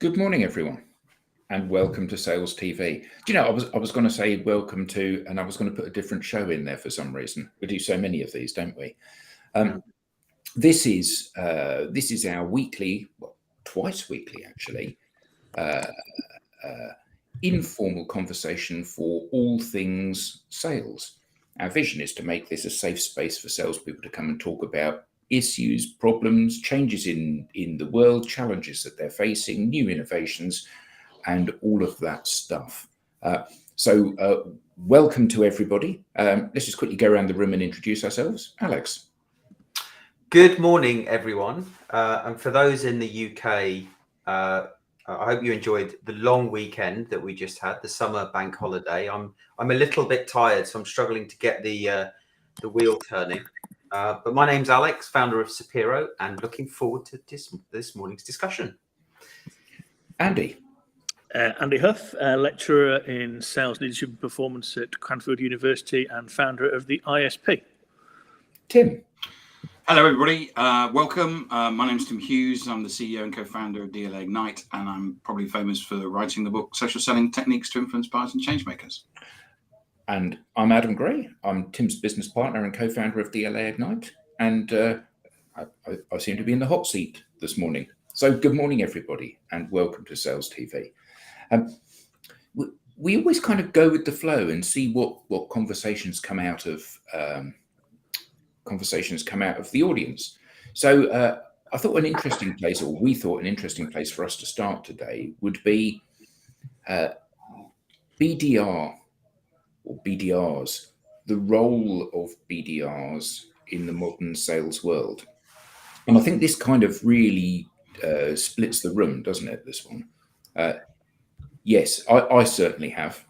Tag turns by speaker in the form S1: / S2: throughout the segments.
S1: Good morning, everyone, and welcome to SalesTV. Do you know, I was going to say welcome to, and I was going to put a different show in there for some reason. We do so many of these, don't we? This is our weekly, well, twice weekly actually, informal conversation for all things sales. Our vision is to make this a safe space for salespeople to come and talk about issues, problems, changes in the world, challenges that they're facing, new innovations, and all of that stuff. So welcome to everybody. Let's just quickly go around the room and introduce ourselves. Alex.
S2: Good morning, everyone. And for those in the UK, I hope you enjoyed the long weekend that we just had, the summer bank holiday. I'm a little bit tired, so I'm struggling to get the wheel turning. But my name's Alex, founder of Sapiro, and looking forward to this morning's discussion.
S1: Andy.
S3: Andy Huff, lecturer in sales leadership and performance at Cranfield University and founder of the ISP.
S1: Tim.
S4: Hello, everybody. Welcome. My name's Tim Hughes. I'm the CEO and co-founder of DLA Ignite, and I'm probably famous for writing the book Social Selling Techniques to Influence Buyers and Changemakers.
S1: And I'm Adam Gray. I'm Tim's business partner and co-founder of DLA Ignite, and I seem to be in the hot seat this morning. So good morning, everybody, and welcome to SalesTV. We always kind of go with the flow and see what conversations come out of the audience. So I thought an interesting place, or we thought an interesting place for us to start today would be BDR. Or BDRs, the role of BDRs in the modern sales world. And I think this kind of really splits the room, doesn't it, this one? Yes, I certainly have.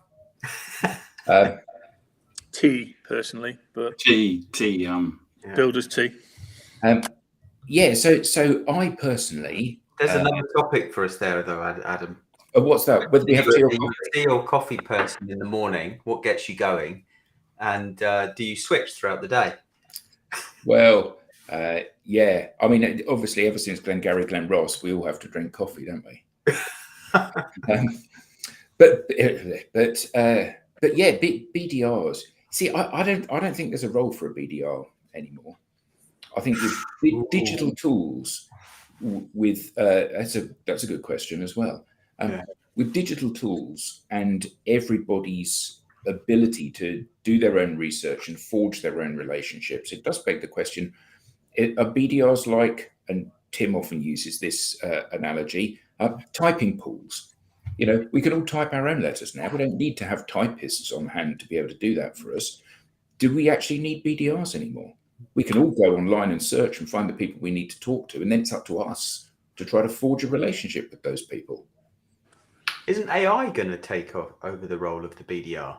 S3: Tea, personally, but
S4: Tea.
S3: builder's tea.
S1: Yeah, so I personally...
S2: There's another topic for us there, though, Adam.
S1: What's that? Whether we have
S2: tea or coffee person in the morning, what gets you going? And do you switch throughout the day?
S1: Well, yeah. I mean, obviously, ever since Glengarry Glen Ross, we all have to drink coffee, don't we? But yeah, BDRs. See, I don't think there's a role for a BDR anymore. I think with digital tools, that's a good question as well. With digital tools and everybody's ability to do their own research and forge their own relationships, it does beg the question, are BDRs like, and Tim often uses this analogy, typing pools? You know, we can all type our own letters now. We don't need to have typists on hand to be able to do that for us. Do we actually need BDRs anymore? We can all go online and search and find the people we need to talk to, and then it's up to us to try to forge a relationship with those people.
S2: Isn't AI going to take over the role of the BDR?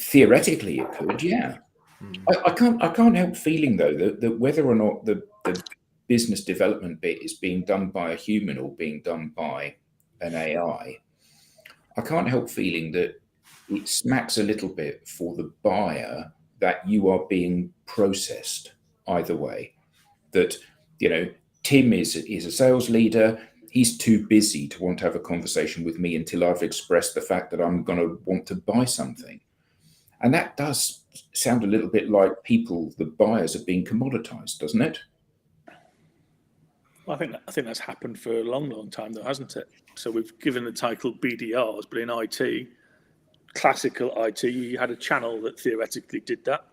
S1: Theoretically, it could, yeah. I can't help feeling though that whether or not the business development bit is being done by a human or being done by an AI, I can't help feeling that it smacks a little bit for the buyer that you are being processed either way. That, you know, Tim is a sales leader. He's too busy to want to have a conversation with me until I've expressed the fact that I'm going to want to buy something. And that does sound a little bit like the buyers are being commoditized, doesn't it?
S3: Well, I think that's happened for a long, long time, though, hasn't it? So we've given the title BDRs, but in IT, classical IT, you had a channel that theoretically did that.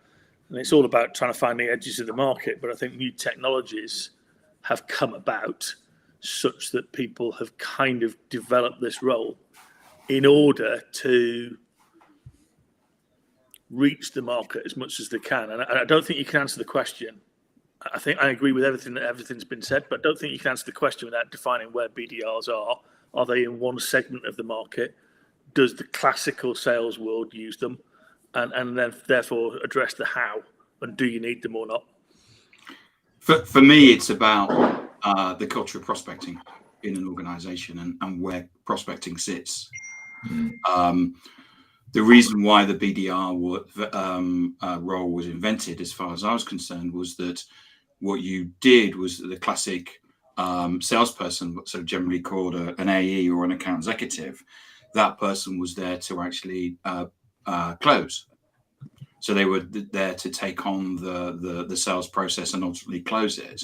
S3: And it's all about trying to find the edges of the market. But I think new technologies have come about such that people have kind of developed this role in order to reach the market as much as they can. And I don't think you can answer the question. I think I agree with everything's been said, but I don't think you can answer the question without defining where BDRs are. Are they in one segment of the market? Does the classical sales world use them? And then therefore address the how, and do you need them or not?
S4: For me, it's about the culture of prospecting in an organization and where prospecting sits. The reason why the BDR role was invented, as far as I was concerned, was that what you did was the classic salesperson, sort of generally called an AE or an account executive, that person was there to actually close. So they were there to take on the sales process and ultimately close it.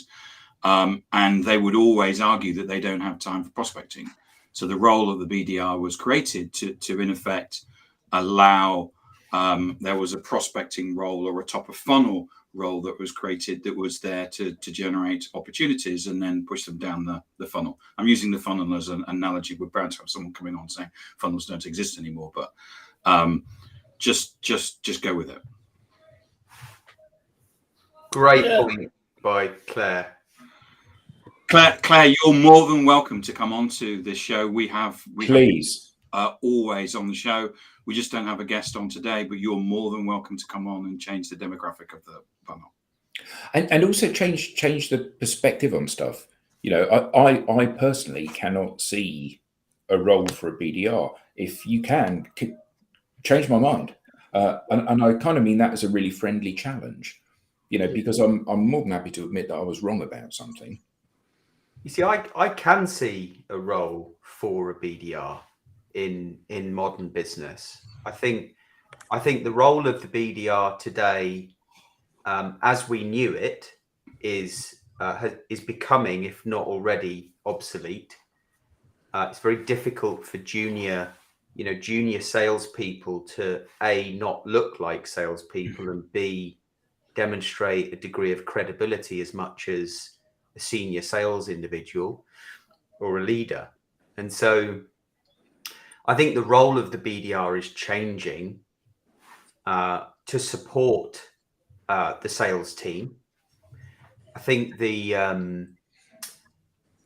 S4: And they would always argue that they don't have time for prospecting. So the role of the BDR was created to in effect allow, there was a prospecting role or a top of funnel role that was created that was there to generate opportunities and then push them down the funnel. I'm using the funnel as an analogy with banter. Someone coming on saying funnels don't exist anymore, but just go with it.
S2: Great point by Claire.
S4: Claire, you're more than welcome to come on to this show. We
S1: Please.
S4: Always on the show. We just don't have a guest on today, but you're more than welcome to come on and change the demographic of the funnel. And
S1: also change the perspective on stuff. You know, I personally cannot see a role for a BDR. If you can change my mind. And I kind of mean that as a really friendly challenge, you know, because I'm more than happy to admit that I was wrong about something.
S2: You see, I can see a role for a BDR in modern business. I think the role of the BDR today, as we knew it, is becoming, if not already, obsolete. It's very difficult for junior salespeople to A, not look like salespeople, and B, demonstrate a degree of credibility as much as a senior sales individual or a leader. And so I think the role of the BDR is changing to support the sales team. I think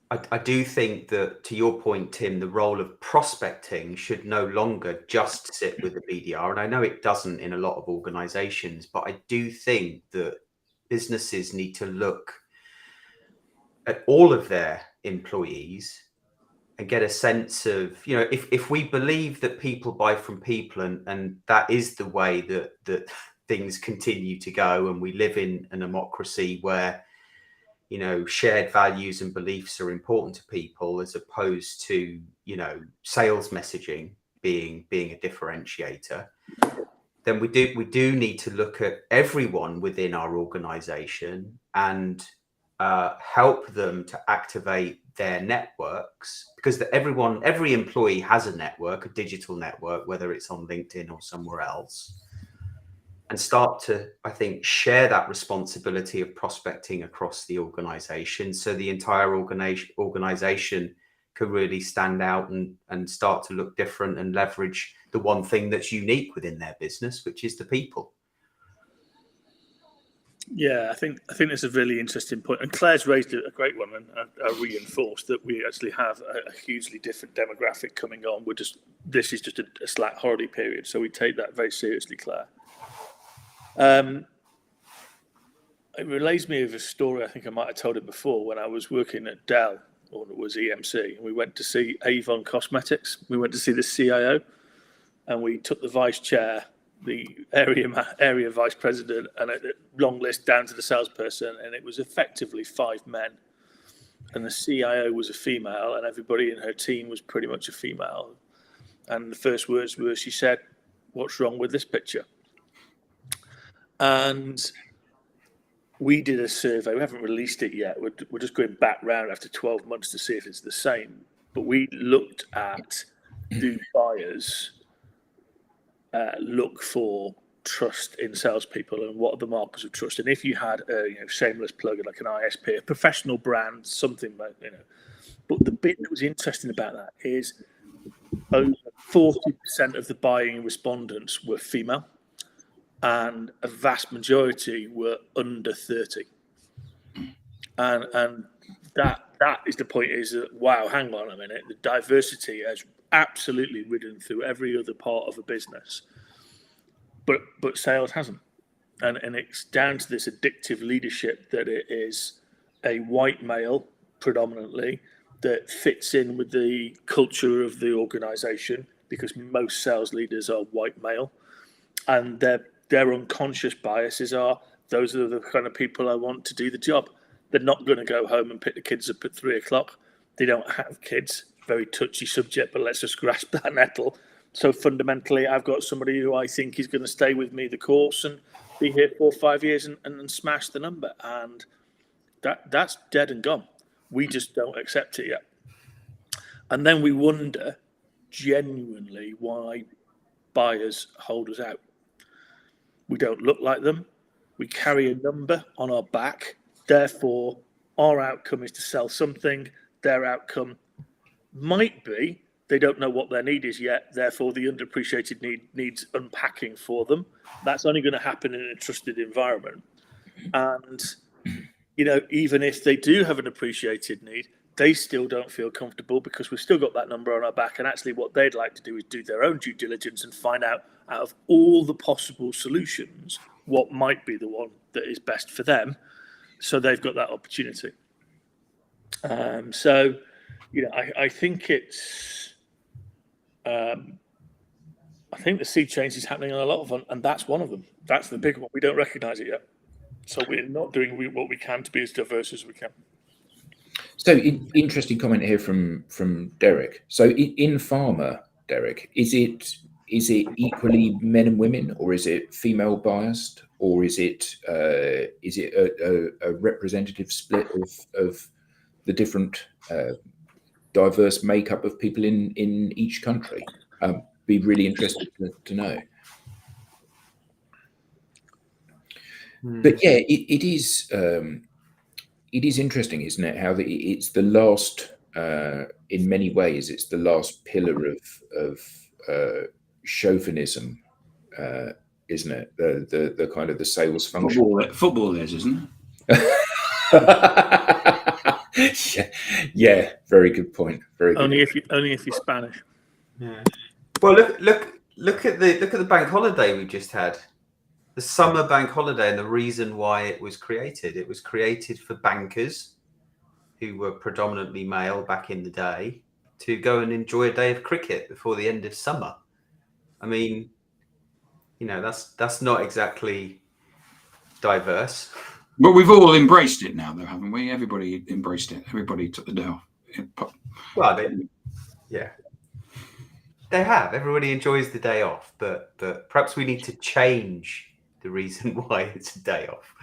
S2: I do think that, to your point, Tim, the role of prospecting should no longer just sit with the BDR. And I know it doesn't in a lot of organizations, but I do think that businesses need to look at all of their employees and get a sense of, you know, if we believe that people buy from people and that is the way that things continue to go, and we live in a democracy where, you know, shared values and beliefs are important to people, as opposed to, you know, sales messaging being a differentiator, then we do need to look at everyone within our organization and help them to activate their networks, because every employee has a network, a digital network, whether it's on LinkedIn or somewhere else, and start to, I think, share that responsibility of prospecting across the organization, so the entire organization can really stand out and start to look different and leverage the one thing that's unique within their business, which is the people.
S3: Yeah, I think that's a really interesting point, and Claire's raised a great one, and I reinforced that we actually have a hugely different demographic coming on. This is just a slack holiday period, so we take that very seriously, Claire. It relates me of a story. I think I might have told it before, when I was working at Dell, or it was EMC, and we went to see Avon Cosmetics. We went to see the CIO, and we took the vice chair, the area vice president, and a long list down to the salesperson, and it was effectively 5 men, and the CIO was a female, and everybody in her team was pretty much a female. And the first words were, she said, "What's wrong with this picture?" And we did a survey. We haven't released it yet. We're just going back round after 12 months to see if it's the same. But we looked at, do buyers look for trust in salespeople, and what are the markers of trust? And if you had a shameless plug like an ISP, a professional brand, something like, but the bit that was interesting about that is over 40% of the buying respondents were female, and a vast majority were under 30. And that is the point, is that, wow, hang on a minute, the diversity has absolutely ridden through every other part of a business, but sales hasn't. And it's down to this addictive leadership, that it is a white male predominantly that fits in with the culture of the organization, because most sales leaders are white male, and their unconscious biases are, those are the kind of people I want to do the job. They're not going to go home and pick the kids up at 3 o'clock. They don't have kids. Very touchy subject, but let's just grasp that nettle. So fundamentally, I've got somebody who I think is going to stay with me the course and be here 4 or 5 years and smash the number. And that's dead and gone. We just don't accept it yet. And then we wonder genuinely why buyers hold us out. We don't look like them. We carry a number on our back. Therefore, our outcome is to sell something. Their outcome might be they don't know what their need is yet. Therefore, the underappreciated need needs unpacking for them. That's only going to happen in a trusted environment. And, even if they do have an appreciated need, they still don't feel comfortable because we've still got that number on our back. And actually what they'd like to do is do their own due diligence and find out of all the possible solutions, what might be the one that is best for them. So they've got that opportunity. I think it's, I think the sea change is happening on a lot of them, and that's one of them. That's the big one. We don't recognize it yet. So we're not doing what we can to be as diverse as we can.
S1: So interesting comment here from Derek. So in pharma, Derek, is it equally men and women, or is it female biased, or is it a representative split of the different diverse makeup of people in each country? Be really interested to know. But yeah, it is interesting, isn't it? How it's the last, in many ways, it's the last pillar of chauvinism, isn't it? The kind of the sales function.
S4: Football is, isn't
S1: it? Yeah, very good point. Very good.
S3: Only if you're Spanish.
S2: Yeah. Well, look at the bank holiday we just had. The summer bank holiday, and the reason why it was created. It was created for bankers who were predominantly male back in the day to go and enjoy a day of cricket before the end of summer. I mean, that's not exactly diverse.
S4: But we've all embraced it now, though, haven't we? Everybody embraced it. Everybody took the day off.
S2: Well, they have. Everybody enjoys the day off, but perhaps we need to change the reason why it's a day off.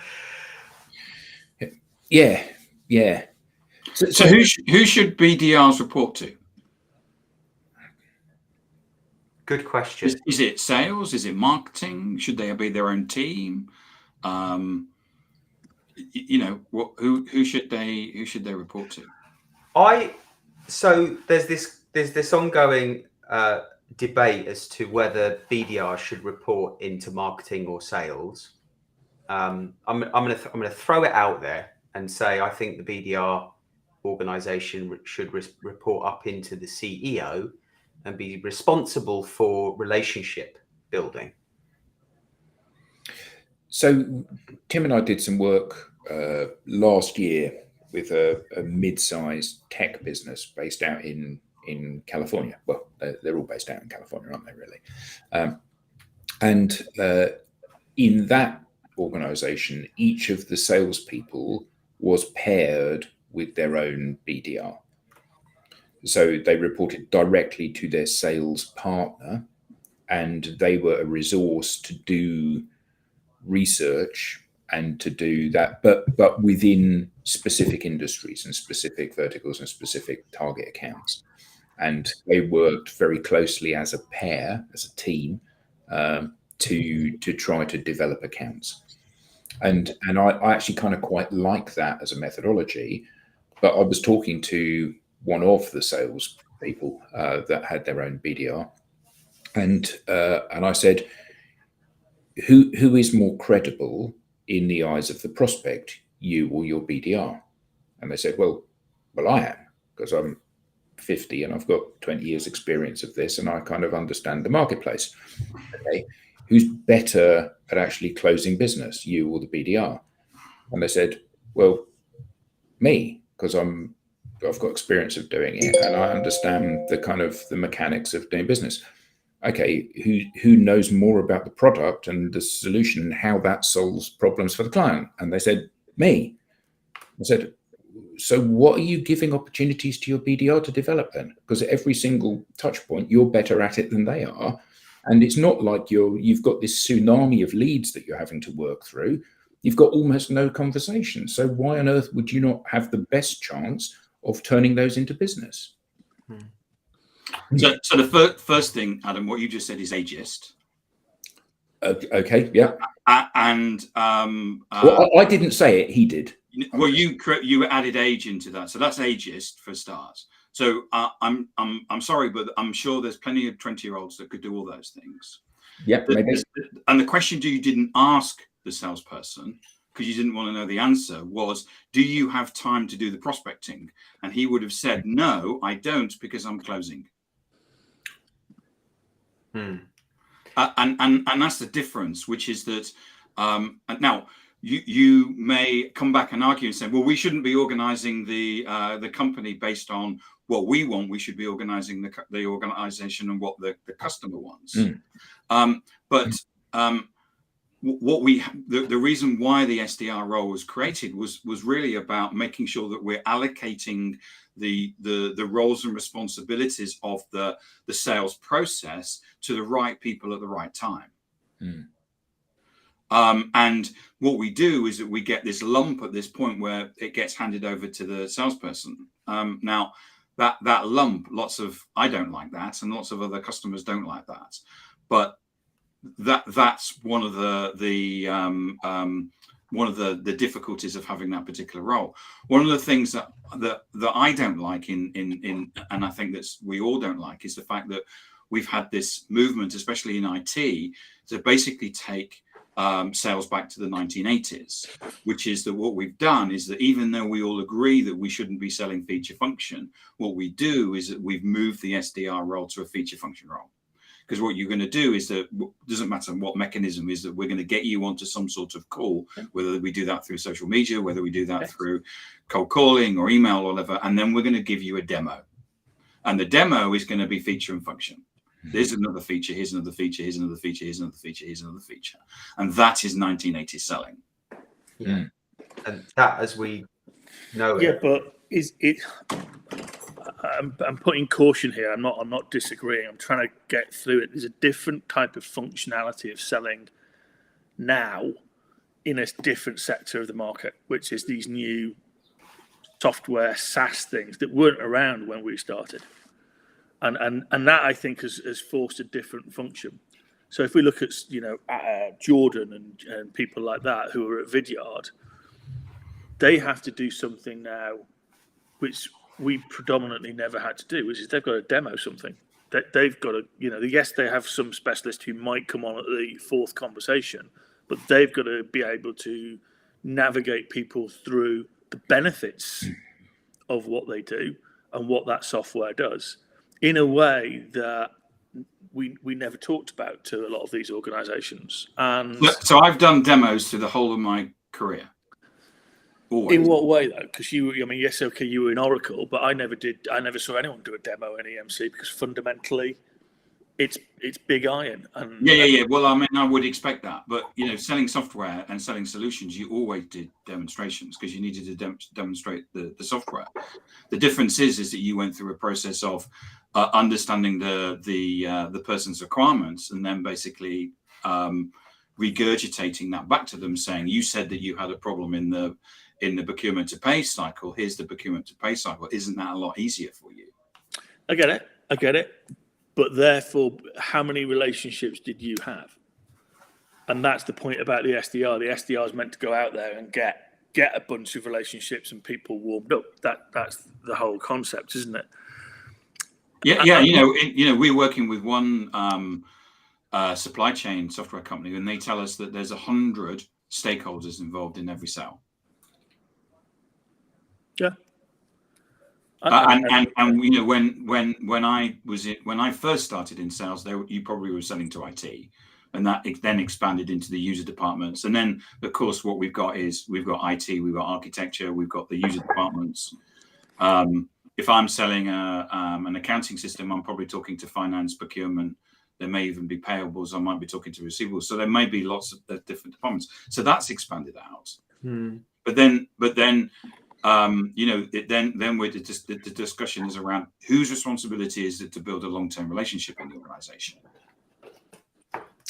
S1: Yeah.
S4: So who should BDRs report to?
S2: Good question.
S4: Is it sales? Is it marketing? Should they be their own team? Who should they report to?
S2: So there's this ongoing debate as to whether BDR should report into marketing or sales. I'm going to throw it out there and say I think the BDR organization should report up into the CEO and be responsible for relationship building.
S1: So Tim and I did some work last year with a mid-sized tech business based out in California. Well, they're all based out in California, aren't they, really? And in that organization, each of the salespeople was paired with their own BDR. So they reported directly to their sales partner, and they were a resource to do research and to do that, but within specific industries and specific verticals and specific target accounts. And they worked very closely as a pair, as a team, to try to develop accounts. And I actually kind of quite like that as a methodology. But I was talking to one of the sales people that had their own BDR, and I said, who is more credible in the eyes of the prospect, you or your BDR? And they said, well, I am, because I'm 50 and I've got 20 years experience of this and I kind of understand the marketplace. Okay, who's better at actually closing business, you or the BDR? And they said, well, me, because I've got experience of doing it and I understand the kind of the mechanics of doing business. Okay, who knows more about the product and the solution and how that solves problems for the client? And they said, me. I said, so what are you giving opportunities to your BDR to develop then? Because at every single touch point, you're better at it than they are. And it's not like you've got this tsunami of leads that you're having to work through. You've got almost no conversation. So why on earth would you not have the best chance of turning those into business?
S4: So the first thing, Adam, what you just said is ageist.
S1: Okay, yeah.
S4: And
S1: well, I didn't say it; he did.
S4: Well, you added age into that, so that's ageist for starters. So I'm sorry, but I'm sure there's plenty of 20-year-olds that could do all those things.
S1: Yeah, maybe.
S4: And the question you didn't ask the salesperson, because you didn't want to know the answer, was, do you have time to do the prospecting? And he would have said, no, I don't, because I'm closing. And that's the difference, which is that now you may come back and argue and say, well, we shouldn't be organizing the company based on what we want. We should be organizing the organization and what the customer wants. The reason why the SDR role was created was really about making sure that we're allocating the roles and responsibilities of the sales process to the right people at the right time. And what we do is that we get this lump at this point where it gets handed over to the salesperson. Now that lump, I don't like that, and lots of other customers don't like that, but that's one of the difficulties of having that particular role. One of the things that I don't like and I think that we all don't like, is the fact that we've had this movement, especially in IT, to basically take sales back to the 1980s, which is that what we've done is that even though we all agree that we shouldn't be selling feature function, what we do is that we've moved the SDR role to a feature function role. Because what you're going to do is that it doesn't matter what mechanism is, that we're going to get you onto some sort of call, whether we do that through social media, whether we do that through cold calling or email or whatever, and then we're going to give you a demo. And the demo is going to be feature and function. There's another feature, here's another feature, here's another feature, here's another feature, here's another feature. And that is 1980s selling.
S2: Yeah. And that, as we know it.
S3: Yeah, but is it... I'm putting caution here. I'm not disagreeing. I'm trying to get through it. There's a different type of functionality of selling now in a different sector of the market, which is these new software SaaS things that weren't around when we started. And that, I think, has forced a different function. So if we look at Jordan and people like that who are at Vidyard, they have to do something now which we predominantly never had to do, which is they've got to demo something. They've got to, yes, they have some specialist who might come on at the fourth conversation, but they've got to be able to navigate people through the benefits of what they do and what that software does in a way that we never talked about to a lot of these organizations. And
S4: so I've done demos through the whole of my career. Always.
S3: In what way, though? Because you were in Oracle, but I never saw anyone do a demo in EMC, because fundamentally, it's big iron. And
S4: yeah. Well, I mean, I would expect that, but selling software and selling solutions, you always did demonstrations because you needed to demonstrate the software. The difference is that you went through a process of understanding the person's requirements and then basically regurgitating that back to them, saying, you said that you had a problem in the procurement to pay cycle. Here's the procurement to pay cycle. Isn't that a lot easier for you?
S3: I get it. But therefore, how many relationships did you have? And that's the point about the SDR. The SDR is meant to go out there and get a bunch of relationships and people warmed up. That's the whole concept, isn't it?
S4: Yeah. We're working with one supply chain software company, and they tell us that there's 100 stakeholders involved in every sale.
S3: Yeah.
S4: When I first started in sales, you probably were selling to IT, and that then expanded into the user departments. And then, of course, what we've got IT, we've got architecture, we've got the user departments. If I'm selling an accounting system, I'm probably talking to finance, procurement. There may even be payables. I might be talking to receivables. So there may be lots of different departments. So that's expanded out. But then then the discussion is around whose responsibility is it to build a long-term relationship in the organization.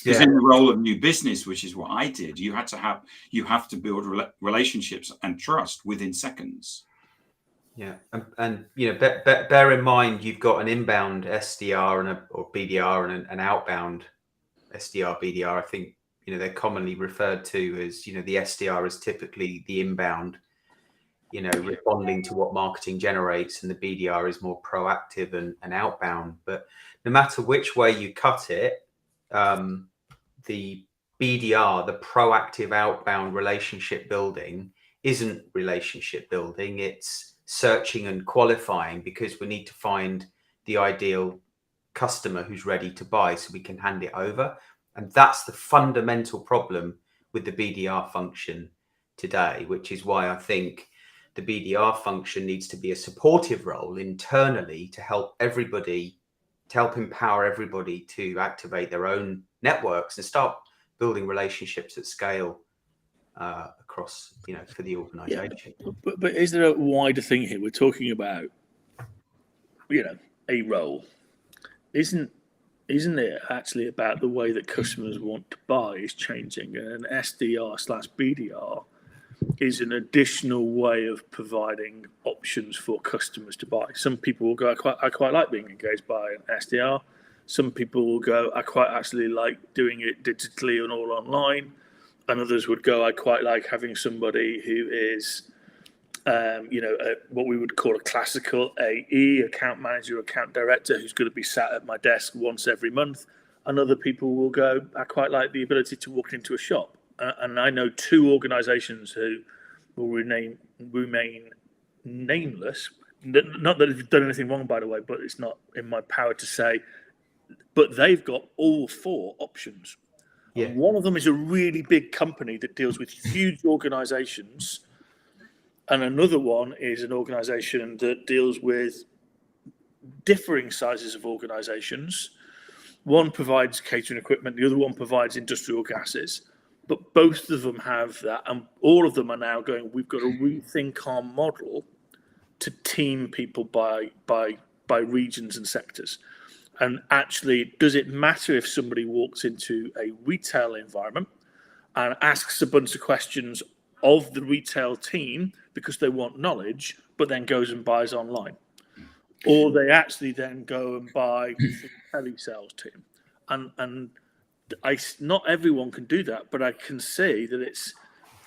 S4: Because in the role of new business, which is what I did, you have to build relationships and trust within seconds.
S2: Yeah, and bear in mind you've got an inbound SDR or BDR and an outbound SDR BDR. I think they're commonly referred to as the SDR is typically the inbound, responding to what marketing generates, and the BDR is more proactive and outbound. But no matter which way you cut it, the BDR, the proactive outbound relationship building, isn't relationship building. It's searching and qualifying, because we need to find the ideal customer who's ready to buy so we can hand it over. And that's the fundamental problem with the BDR function today, which is why I think the BDR function needs to be a supportive role internally to help everybody, to help empower everybody to activate their own networks and start building relationships at scale across, for the organization.
S3: Yeah, but is there a wider thing here? We're talking about, a role. Isn't it actually about the way that customers want to buy is changing? And an SDR/BDR is an additional way of providing options for customers to buy. Some people will go, I quite like being engaged by an SDR. Some people will go, I quite actually like doing it digitally and all online. And others would go, I quite like having somebody who is, what we would call a classical AE, account manager, account director, who's going to be sat at my desk once every month. And other people will go, I quite like the ability to walk into a shop. And I know two organizations who will remain nameless. Not that they've done anything wrong, by the way, but it's not in my power to say. But they've got all four options. Yeah. And one of them is a really big company that deals with huge organizations. And another one is an organization that deals with differing sizes of organizations. One provides catering equipment, the other one provides industrial gases. But both of them have that, and all of them are now going, we've got to rethink our model to team people by regions and sectors. And actually, does it matter if somebody walks into a retail environment and asks a bunch of questions of the retail team because they want knowledge, but then goes and buys online? Or they actually then go and buy the telesales team? And not everyone can do that, but I can see that it's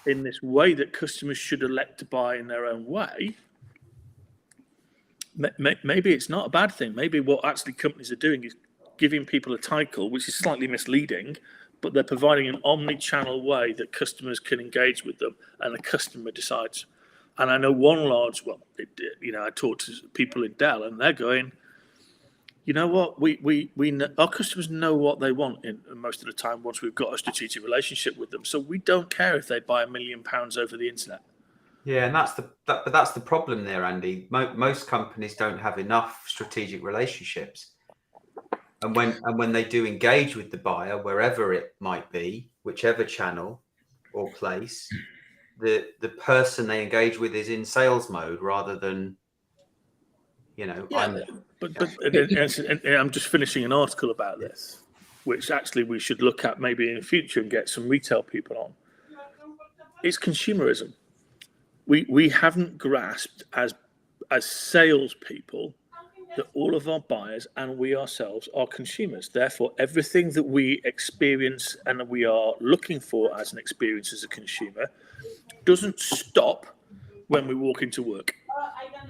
S3: in this way that customers should elect to buy in their own way. Maybe it's not a bad thing. Maybe what actually companies are doing is giving people a title, which is slightly misleading, but they're providing an omni-channel way that customers can engage with them, and the customer decides. And I know one large, I talk to people in Dell, and they're going, you know what, we our customers know what they want in most of the time once we've got a strategic relationship with them. So we don't care if they buy £1 million over the internet.
S2: Yeah, and that's the problem there, Andy. Most companies don't have enough strategic relationships, and when they do engage with the buyer, wherever it might be, whichever channel or place, the person they engage with is in sales mode rather than,
S3: I'm just finishing an article about this, which actually we should look at maybe in the future and get some retail people on. It's consumerism. We haven't grasped as salespeople that all of our buyers and we ourselves are consumers. Therefore, everything that we experience and that we are looking for as an experience as a consumer doesn't stop when we walk into work.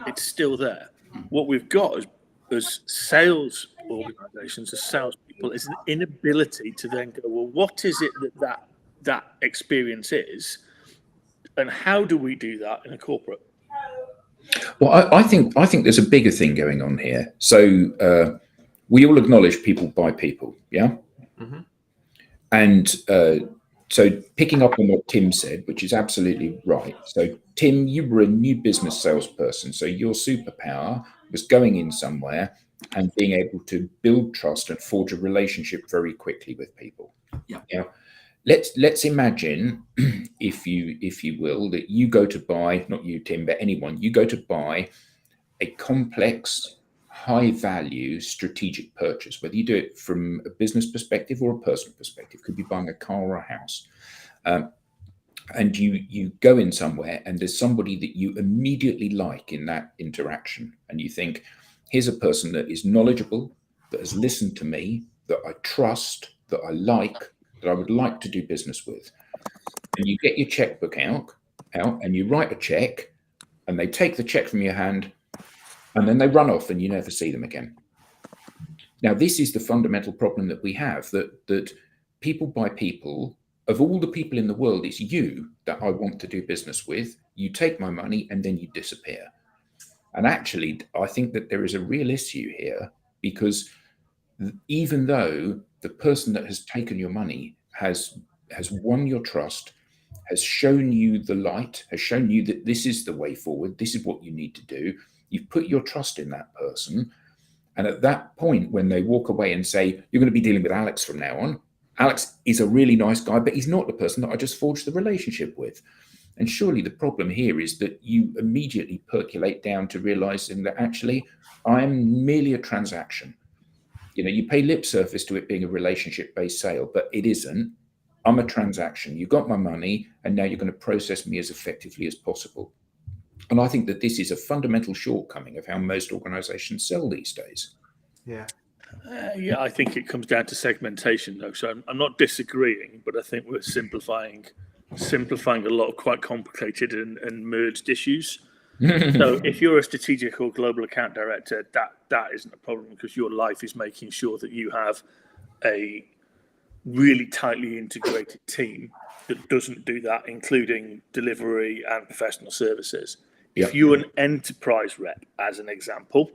S3: It's still there. What we've got as sales organizations, as salespeople, is an inability to then go, well, what is it that experience is? And how do we do that in a corporate?
S1: Well, I think there's a bigger thing going on here. So we all acknowledge people buy people, yeah? Mm-hmm. And so picking up on what Tim said, which is absolutely right. So Tim, you were a new business salesperson. So your superpower was going in somewhere and being able to build trust and forge a relationship very quickly with people.
S4: Yeah.
S1: Yeah. let's imagine, if you will, that you go to buy, not you, Tim, but anyone, you go to buy a complex, high value strategic purchase, whether you do it from a business perspective or a personal perspective. Could be buying a car or a house. And you go in somewhere and there's somebody that you immediately like in that interaction, and you think, here's a person that is knowledgeable, that has listened to me, that I trust, that I like, that I would like to do business with. And you get your checkbook out and you write a check, and they take the check from your hand, and then they run off and you never see them again. Now, this is the fundamental problem that we have, that people buy people. Of all the people in the world, it's you that I want to do business with. You take my money and then you disappear. And actually, I think that there is a real issue here, because even though the person that has taken your money has won your trust, has shown you the light, has shown you that this is the way forward, this is what you need to do, you've put your trust in that person. And at that point, when they walk away and say, you're going to be dealing with Alex from now on, Alex is a really nice guy, but he's not the person that I just forged the relationship with. And surely the problem here is that you immediately percolate down to realizing that actually I'm merely a transaction. You pay lip service to it being a relationship-based sale, but it isn't. I'm a transaction. You got my money, and now you're going to process me as effectively as possible. And I think that this is a fundamental shortcoming of how most organizations sell these days.
S2: Yeah.
S3: Yeah, I think it comes down to segmentation, though. So I'm not disagreeing, but I think we're simplifying a lot of quite complicated and merged issues. So if you're a strategic or global account director, that isn't a problem, because your life is making sure that you have a really tightly integrated team that doesn't do that, including delivery and professional services. Yep. If you're an enterprise rep, as an example,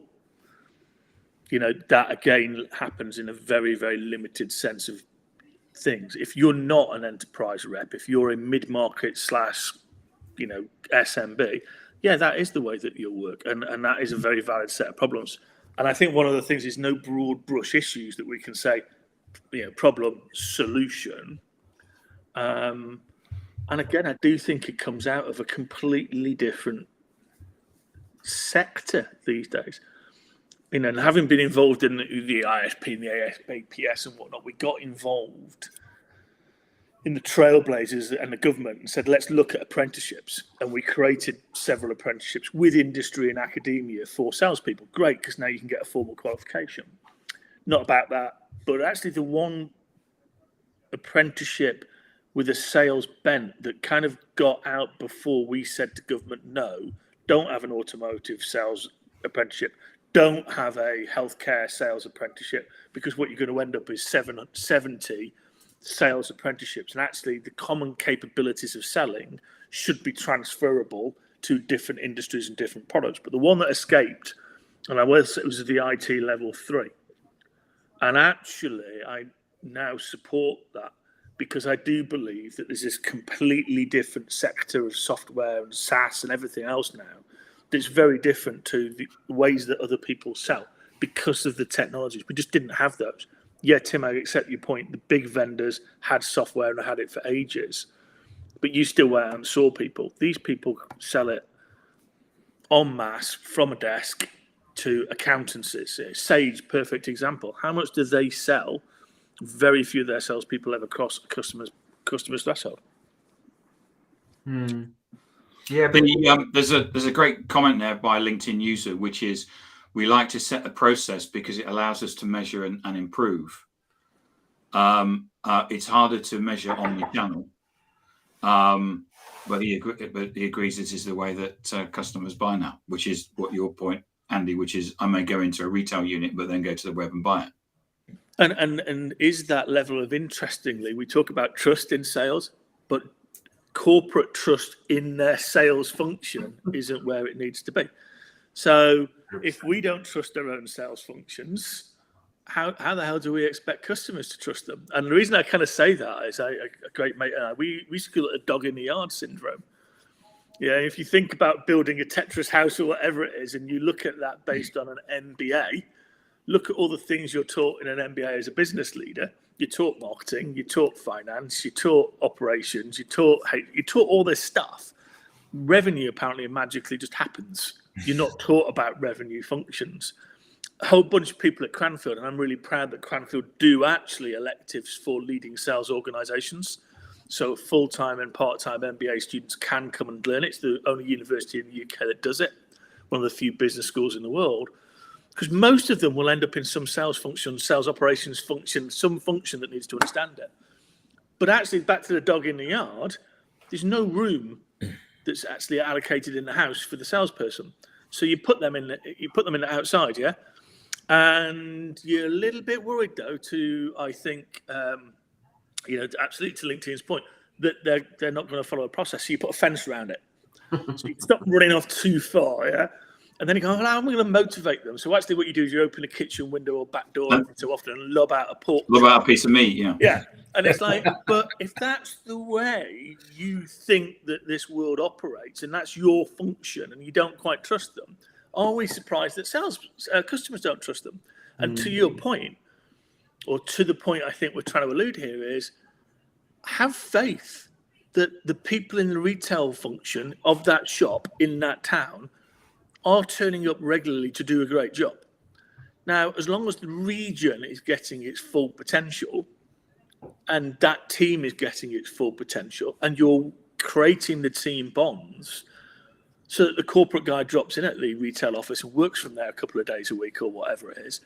S3: that again happens in a very, very limited sense of things. If you're not an enterprise rep, if you're a mid-market / SMB, yeah, that is the way that you'll work. And that is a very valid set of problems. And I think one of the things is no broad brush issues that we can say, problem, solution. And again, I do think it comes out of a completely different sector these days. And having been involved in the ISP and the ASPPS and whatnot, we got involved in the Trailblazers and the government and said, let's look at apprenticeships. And we created several apprenticeships with industry and academia for salespeople. Great, because now you can get a formal qualification. Not about that, but actually the one apprenticeship with a sales bent that kind of got out before we said to government, no, don't have an automotive sales apprenticeship. Don't have a healthcare sales apprenticeship, because what you're going to end up is 70 sales apprenticeships. And actually the common capabilities of selling should be transferable to different industries and different products. But the one that escaped, and it was the IT level 3. And actually I now support that, because I do believe that there's this completely different sector of software and SaaS and everything else now that's very different to the ways that other people sell because of the technologies. We just didn't have those. Yeah, Tim, I accept your point. The big vendors had software and had it for ages, but you still went out and saw people. These people sell it en masse from a desk to accountancies. Sage, perfect example. How much do they sell? Very few of their salespeople ever cross customers' threshold.
S4: Yeah, but there's a great comment there by a LinkedIn user, which is, we like to set a process because it allows us to measure and improve. It's harder to measure on the channel, but he agrees this is the way that customers buy now, which is what your point, Andy, which is I may go into a retail unit but then go to the web and buy it.
S3: And is that level of, interestingly, we talk about trust in sales, but corporate trust in their sales function isn't where it needs to be. So if we don't trust our own sales functions, how the hell do we expect customers to trust them? And the reason I kind of say that is a great mate and I, we used to call it a dog in the yard syndrome. Yeah, if you think about building a Tetris house or whatever it is, and you look at that based on an MBA, look at all the things you're taught in an MBA as a business leader. you taught marketing, you taught finance, you taught operations, you taught all this stuff. Revenue apparently magically just happens. You're not taught about revenue functions. A whole bunch of people at Cranfield, and I'm really proud that Cranfield do actually electives for leading sales organisations. So full-time and part-time MBA students can come and learn it. It's the only university in the UK that does it, one of the few business schools in the world. Because most of them will end up in some sales function, sales operations function, some function that needs to understand it. But actually, back to the dog in the yard, there's no room that's actually allocated in the house for the salesperson. So you put them in the outside, yeah? And you're a little bit worried, though, I think, absolutely to LinkedIn's point, that they're not going to follow a process. So you put a fence around it. So you stop running off too far, yeah? And then you go, well, how am I going to motivate them? So actually what you do is you open a kitchen window or back door every so often and lob out a pork.
S4: Lob out a piece of meat, yeah.
S3: Yeah. And it's like, but if that's the way you think that this world operates and that's your function and you don't quite trust them, are we surprised that customers don't trust them? And to your point, or to the point I think we're trying to allude here is, have faith that the people in the retail function of that shop in that town are turning up regularly to do a great job. Now, as long as the region is getting its full potential and that team is getting its full potential and you're creating the team bonds so that the corporate guy drops in at the retail office and works from there a couple of days a week or whatever it is,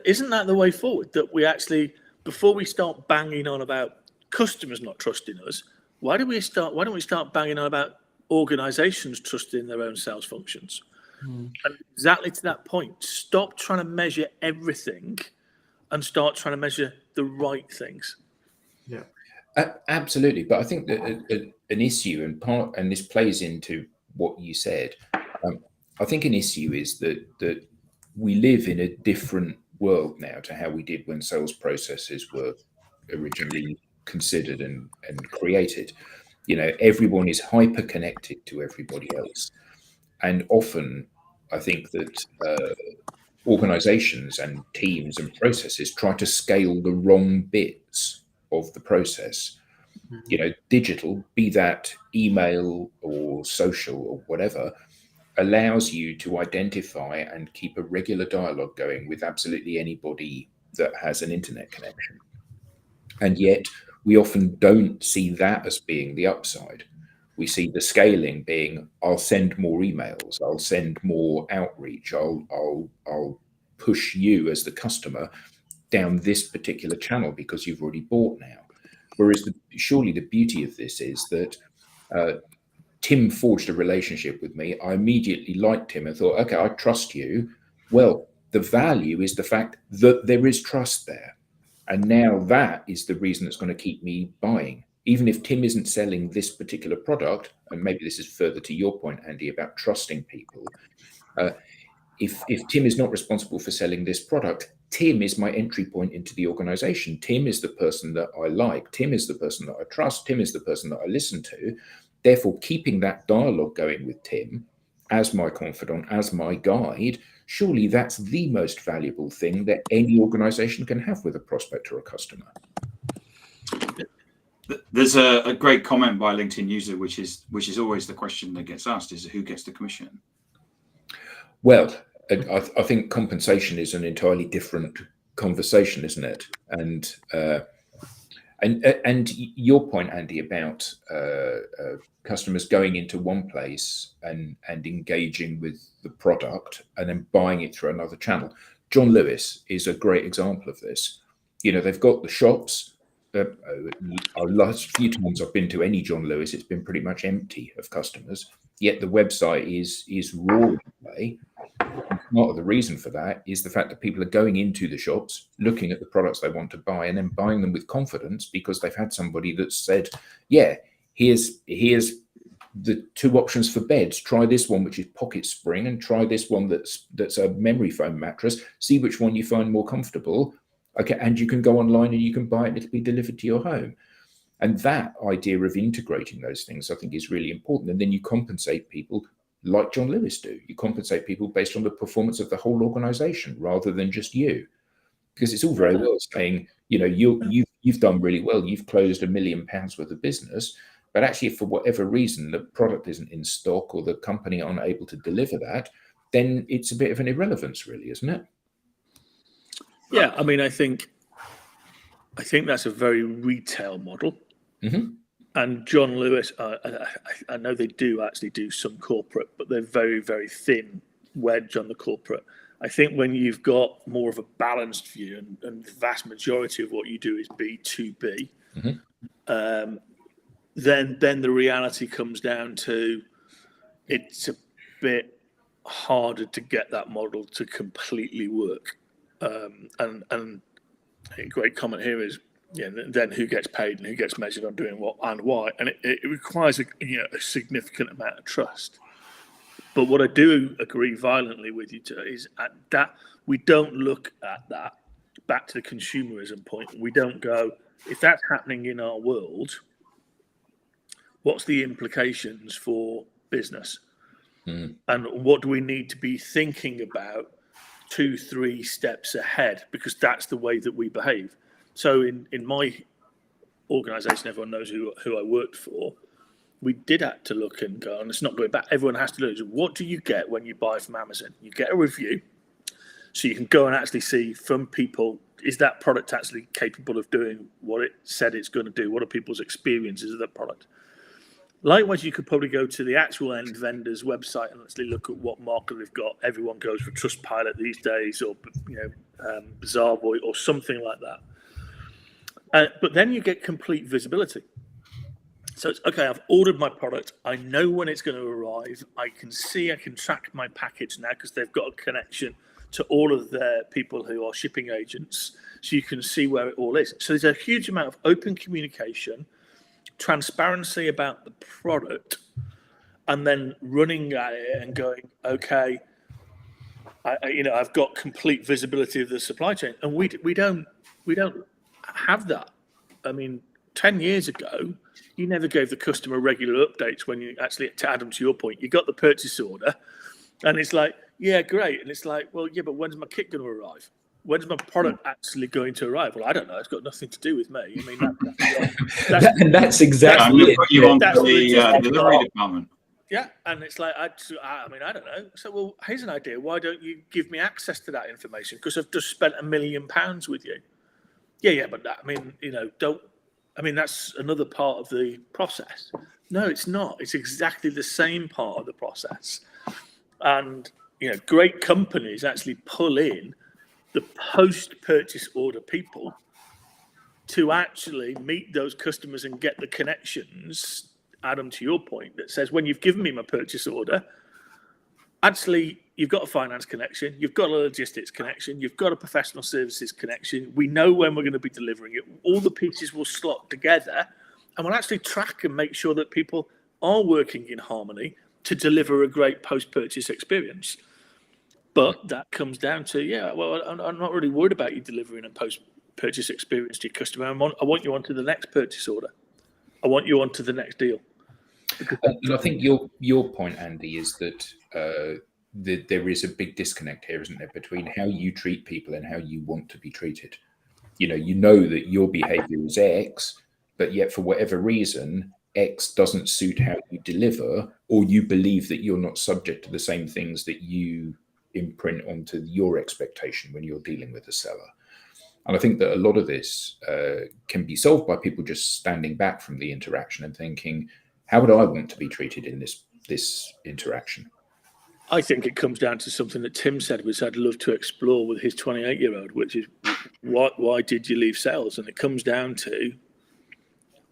S3: isn't that the way forward? That we actually, before we start banging on about customers not trusting us, why don't we start banging on about organizations trusting their own sales functions? And exactly to that point, stop trying to measure everything and start trying to measure the right things.
S2: Yeah,
S1: absolutely. But I think that an issue and this plays into what you said. I think an issue is that we live in a different world now to how we did when sales processes were originally considered and created. Everyone is hyper connected to everybody else. And often, I think that organizations and teams and processes try to scale the wrong bits of the process. Digital, be that email or social or whatever, allows you to identify and keep a regular dialogue going with absolutely anybody that has an internet connection. And yet, we often don't see that as being the upside. We see the scaling being, I'll send more emails, I'll send more outreach, I'll push you as the customer down this particular channel because you've already bought now. Whereas surely the beauty of this is that Tim forged a relationship with me. I immediately liked him and thought, okay, I trust you. Well, the value is the fact that there is trust there. And now that is the reason that's going to keep me buying. Even if Tim isn't selling this particular product, and maybe this is further to your point, Andy, about trusting people. If Tim is not responsible for selling this product, Tim is my entry point into the organization. Tim is the person that I like. Tim is the person that I trust. Tim is the person that I listen to. Therefore, keeping that dialogue going with Tim as my confidant, as my guide, surely that's the most valuable thing that any organization can have with a prospect or a customer.
S4: There's a great comment by a LinkedIn user, which is always the question that gets asked, is who gets the commission?
S1: Well, I think compensation is an entirely different conversation, isn't it? And your point, Andy, about customers going into one place and engaging with the product and then buying it through another channel. John Lewis is a great example of this. They've got the shops. Our last few times I've been to any John Lewis, it's been pretty much empty of customers. Yet the website is roaring away. Part of the reason for that is the fact that people are going into the shops, looking at the products they want to buy, and then buying them with confidence because they've had somebody that said, "Yeah, here's the two options for beds. Try this one, which is pocket spring, and try this one that's a memory foam mattress. See which one you find more comfortable. Okay, and you can go online and you can buy it, and it'll be delivered to your home." And that idea of integrating those things, I think, is really important. And then you compensate people like John Lewis do. You compensate people based on the performance of the whole organization rather than just you. Because it's all very well saying, you've you've done really well. You've closed £1 million worth of business, but actually, for whatever reason, the product isn't in stock or the company aren't able to deliver that, then it's a bit of an irrelevance, really, isn't it?
S3: Yeah, I mean, I think that's a very retail model.
S1: Mm-hmm.
S3: And John Lewis, I know they do actually do some corporate, but they're very, very thin wedge on the corporate. I think when you've got more of a balanced view, and the vast majority of what you do is B2B,
S1: Mm-hmm.
S3: Then the reality comes down to it's a bit harder to get that model to completely work. And a great comment here is, then who gets paid and who gets measured on doing what and why, and it requires a significant amount of trust. But what I do agree violently with you to is at that we don't look at that back to the consumerism point. We don't go, if that's happening in our world, what's the implications for business?
S1: Mm.
S3: And what do we need to be thinking about 2-3 steps ahead? Because that's the way that we behave. So in my organisation, everyone knows who I worked for. We did have to look and go, and it's not going back. Everyone has to look. What do you get when you buy from Amazon? You get a review, so you can go and actually see from people, is that product actually capable of doing what it said it's going to do? What are people's experiences of that product? Likewise, you could probably go to the actual end vendor's website and actually look at what market they've got. Everyone goes for Trustpilot these days, or Bazaarboy, or something like that. But then you get complete visibility. So it's okay. I've ordered my product. I know when it's going to arrive. I can track my package now because they've got a connection to all of their people who are shipping agents. So you can see where it all is. So there's a huge amount of open communication, transparency about the product, and then running at it and going, okay, I've got complete visibility of the supply chain, and we don't have that. I mean, 10 years ago, you never gave the customer regular updates when you actually, to Adam, to your point, you got the purchase order, and it's like, yeah, great, and it's like, well, yeah, but when's my kit going to arrive? When's my product actually going to arrive? Well, I don't know. It's got nothing to do with me. I mean,
S1: that's exactly it.
S4: Put you on the delivery department.
S3: Yeah, and it's like, I mean, I don't know. So, well, here's an idea. Why don't you give me access to that information? Because I've just spent £1 million with you. Yeah, but that, I mean, that's another part of the process. No, it's not. It's exactly the same part of the process. And, great companies actually pull in the post-purchase order people to actually meet those customers and get the connections, Adam, to your point, that says, when you've given me my purchase order, actually, you've got a finance connection, you've got a logistics connection, you've got a professional services connection. We know when we're going to be delivering it. All the pieces will slot together, and we'll actually track and make sure that people are working in harmony to deliver a great post-purchase experience. But that comes down to, I'm not really worried about you delivering a post-purchase experience to your customer. I want you onto the next purchase order. I want you onto the next deal.
S1: And I think your point, Andy, is that there is a big disconnect here, isn't there, between how you treat people and how you want to be treated. You know that your behavior is X, but yet for whatever reason, X doesn't suit how you deliver, or you believe that you're not subject to the same things that you imprint onto your expectation when you're dealing with a seller. And I think that a lot of this can be solved by people just standing back from the interaction and thinking, how would I want to be treated in this interaction?
S3: I think it comes down to something that Tim said, which I'd love to explore with his 28-year-old, which is why did you leave sales? And it comes down to,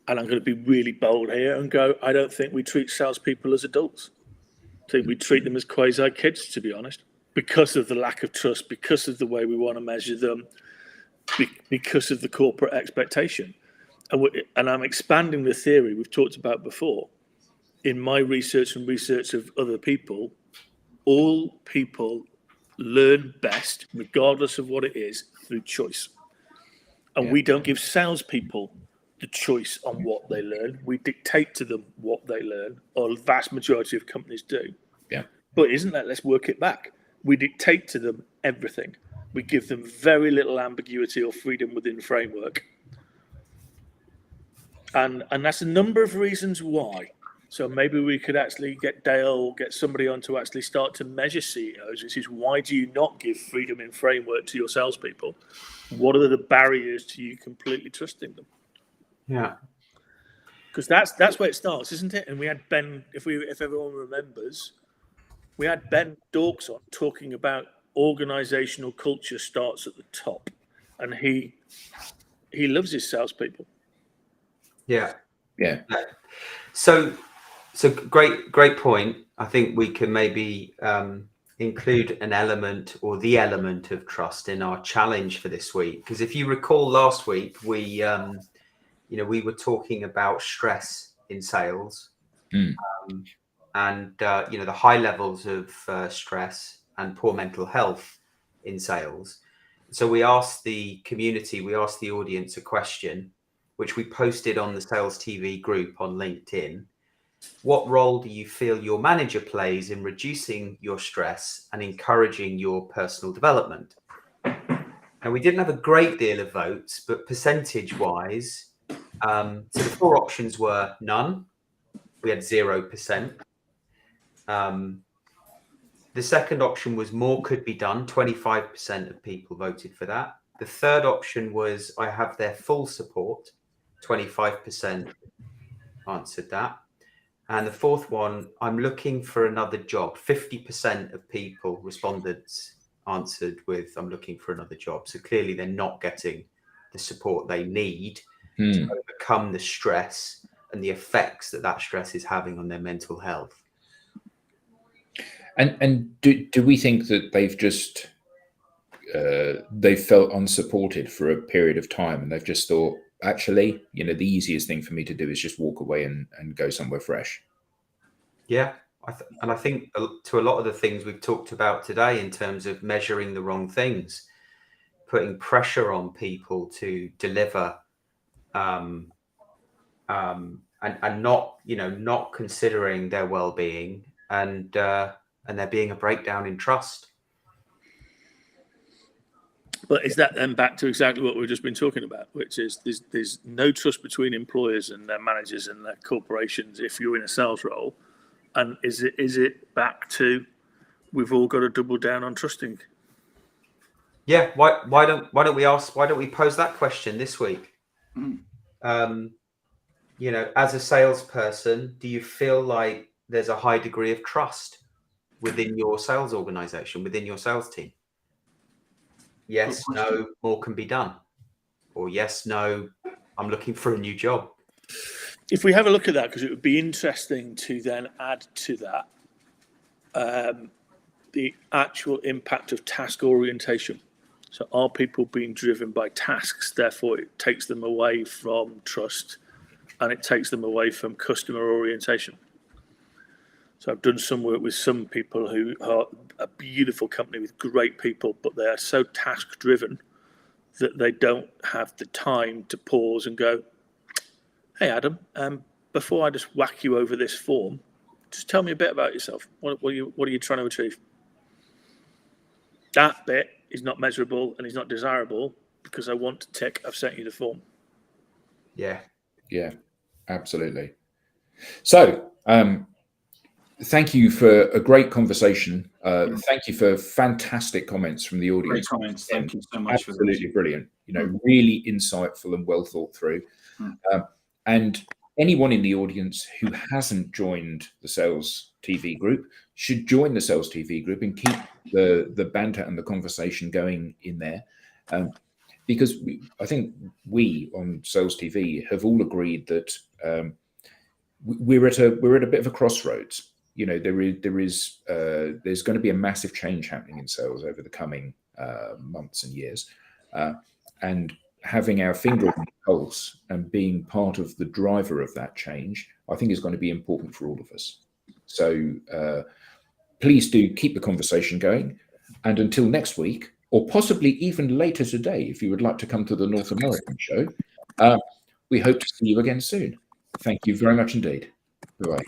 S3: and I'm going to be really bold here and go, I don't think we treat salespeople as adults. I think we treat them as quasi-kids, to be honest, because of the lack of trust, because of the way we want to measure them, because of the corporate expectation. And I'm expanding the theory we've talked about before. In my research and research of other people, all people learn best, regardless of what it is, through choice. And we don't give salespeople the choice on what they learn. We dictate to them what they learn, or the vast majority of companies do.
S1: Yeah.
S3: But isn't that, let's work it back. We dictate to them everything. We give them very little ambiguity or freedom within the framework. And that's a number of reasons why. So maybe we could actually get Dale, get somebody on to actually start to measure CEOs, which is, why do you not give freedom in framework to your salespeople? What are the barriers to you completely trusting them?
S2: Yeah.
S3: Because that's where it starts, isn't it? And we had Ben, if everyone remembers, we had Ben Dorks on talking about organizational culture starts at the top, and he loves his salespeople.
S2: Yeah.
S1: Yeah.
S2: So great point. I think we can maybe include an element, or the element, of trust in our challenge for this week. Because if you recall, last week we were talking about stress in sales, and the high levels of stress and poor mental health in sales. So we asked the community, we asked the audience a question, which we posted on the SalesTV group on LinkedIn. What role do you feel your manager plays in reducing your stress and encouraging your personal development? And we didn't have a great deal of votes, but percentage-wise, so the 4 options were none. We had 0%. The second option was more could be done. 25% of people voted for that. The third option was I have their full support. 25% answered that. And the fourth one, I'm looking for another job. 50% of people, respondents, answered with I'm looking for another job. So clearly they're not getting the support they need to overcome the stress and the effects that stress is having on their mental health.
S1: And do we think that they've just they felt unsupported for a period of time, and they've just thought, actually, the easiest thing for me to do is just walk away and go somewhere fresh?
S2: Yeah. And I think to a lot of the things we've talked about today in terms of measuring the wrong things, putting pressure on people to deliver, and not considering their well-being, and there being a breakdown in trust.
S3: But is that then back to exactly what we've just been talking about, which is there's no trust between employers and their managers and their corporations if you're in a sales role? And is it back to we've all got to double down on trusting?
S2: Yeah. Why don't we pose that question this week? As a salesperson, do you feel like there's a high degree of trust within your sales organization, within your sales team? Yes, no, more can be done. Or yes, no, I'm looking for a new job.
S3: If we have a look at that, because it would be interesting to then add to that the actual impact of task orientation. So are people being driven by tasks? Therefore, it takes them away from trust, and it takes them away from customer orientation. So I've done some work with some people who are a beautiful company with great people, but they are so task driven that they don't have the time to pause and go, hey, Adam, before I just whack you over this form, just tell me a bit about yourself. What are you trying to achieve? That bit is not measurable and is not desirable because I want to tick, I've sent you the form.
S2: Yeah.
S1: Yeah, absolutely. So, thank you for a great conversation. Thank you for fantastic comments from the audience.
S4: Great comments. Thank you so much.
S1: Absolutely brilliant. Really insightful and well thought through. And anyone in the audience who hasn't joined the SalesTV group should join the SalesTV group and keep the banter and the conversation going in there. Because I think we on SalesTV have all agreed that we're at a bit of a crossroads. There's going to be a massive change happening in sales over the coming months and years, and having our finger on the pulse and being part of the driver of that change, I think, is going to be important for all of us. So please do keep the conversation going, and until next week, or possibly even later today, if you would like to come to the North American show, we hope to see you again soon. Thank you very much indeed. Bye-bye.